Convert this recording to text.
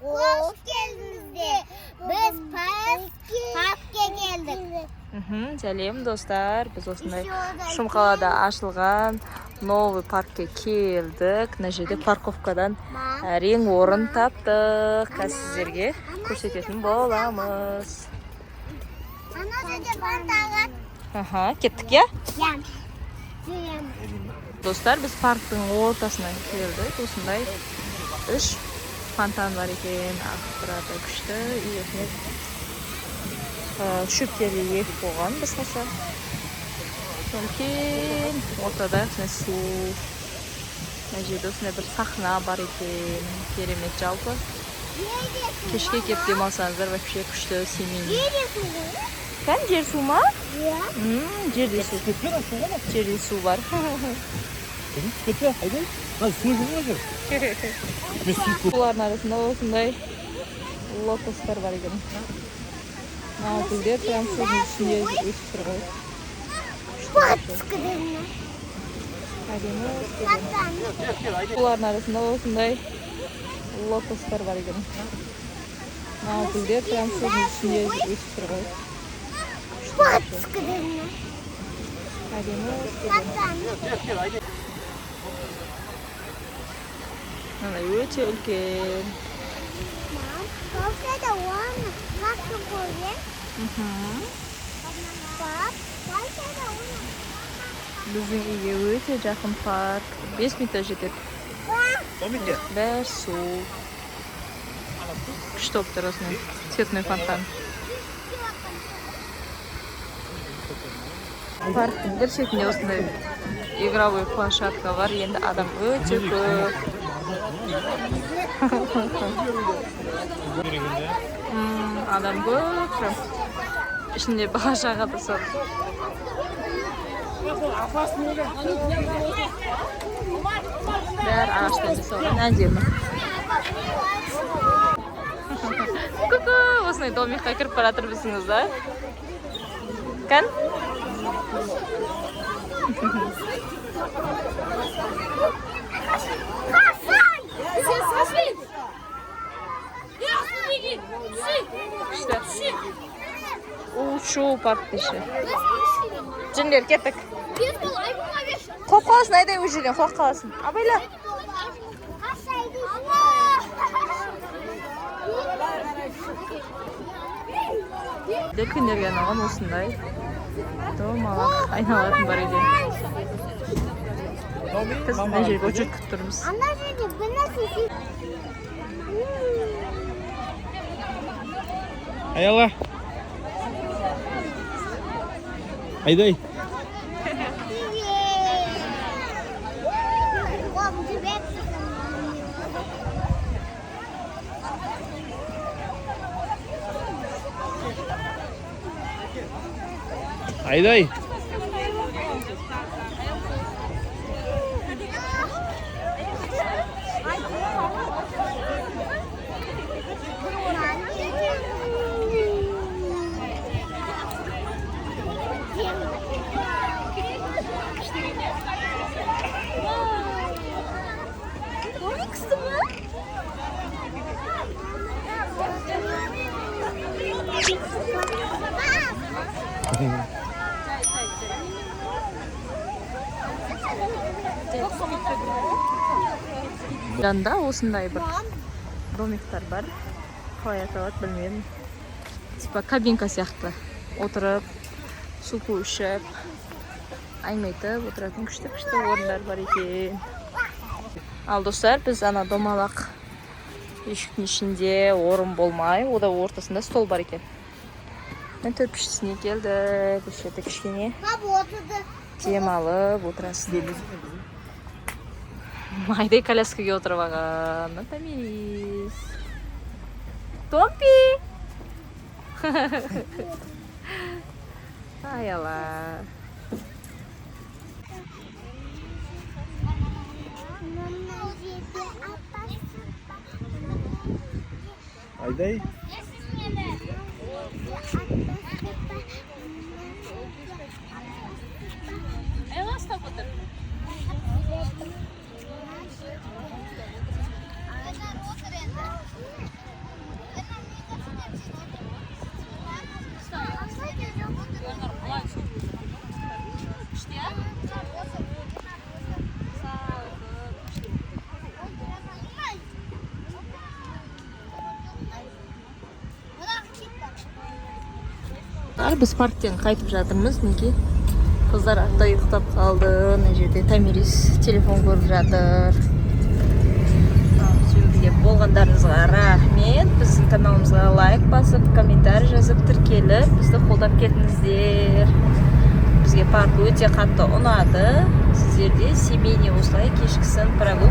Hoş geldiniz. Biz parkka geldik. Сәлем достар, біз осындай Шымқалада ашылған новый паркке келдік. Мына жерде парковкадан әрең орын таптық. Қазір сіздерге көрсететін боламыз. Ана жерде фантаға. Кеттік, я? Жүрем. Достар, біз парктың ортасынан келдік. Осындай 3 фонтан бар екен. Ақпараты күшті. Үйетіне шөптері ек болған басқаса. Сонкен ортада су. Мына жерде осындай бір сахна бар екен. Керемет жалпы. Кешке келіп демалсаңыздар вообще күшті семейный. Кән жер су ма? Жерде су. Жерде су бар. Олардың арасында осындай лотостар бар екен. Гүлдер прям судың үстінде өсіп тұр ғой. Олардың арасында осындай лотостар бар екен. Гүлдер прям судың үстінде өсіп тұр ғой. Мына өте үлкен. Біздің үйге өте жақын парк. 5 минутта жетеді. Бәрі су. Күшті болып тұр осындай цветной фонтан. Парктың бір шетінде осындай игровой площадка бар. Енді адам өте көп. Адам көп. Ішінде бала шаға да сол. Бәрі ағаштан жасалған әдемі. Ку-ку, осындай домикқа кіріп бара жатырмысыңыз, да? Кән? Шоу парк деші. Жіндер, кеттік. Қоқ қаласын, айдай өз жерден қоқ қаласын. Абайла. Күндерге арналған осындай домалақ айналатын бар екен. Біз мына жерге очередь күтіп тұрмыз. Ayala. Ayday. Ayday. Жанында осындай бір домиктар бар. Қалай аталады білмедім. Типа кабинка сияқты. Отырып, суку ішіп, аймайтып отыратын күшті орындар бар екен. Ал достар, біз ана домалақ ешіктің ішінде орын болмай, ода ортасында стол бар екен. Мен төртпішісіне келді. Бұл жерде кішкене демалып отырасың. Майдай коляскаға отырып алған. Натамирис. Томпи! Аяла. Ayday. достар, біз парктен қайтып жатырмыз. Неге? Қыздар артта ұйықтап қалды. Мына жерде Тамирис телефон көріп жатыр. Бізге болғандарыңызға рахмет. Біздің каналымызға лайк басып, комментарий жазып, тіркеліп, бізді қолдап кетіңіздер. Бізге парк өте қатты ұнады. Сіздерде семейный осылай кешкісін прогулка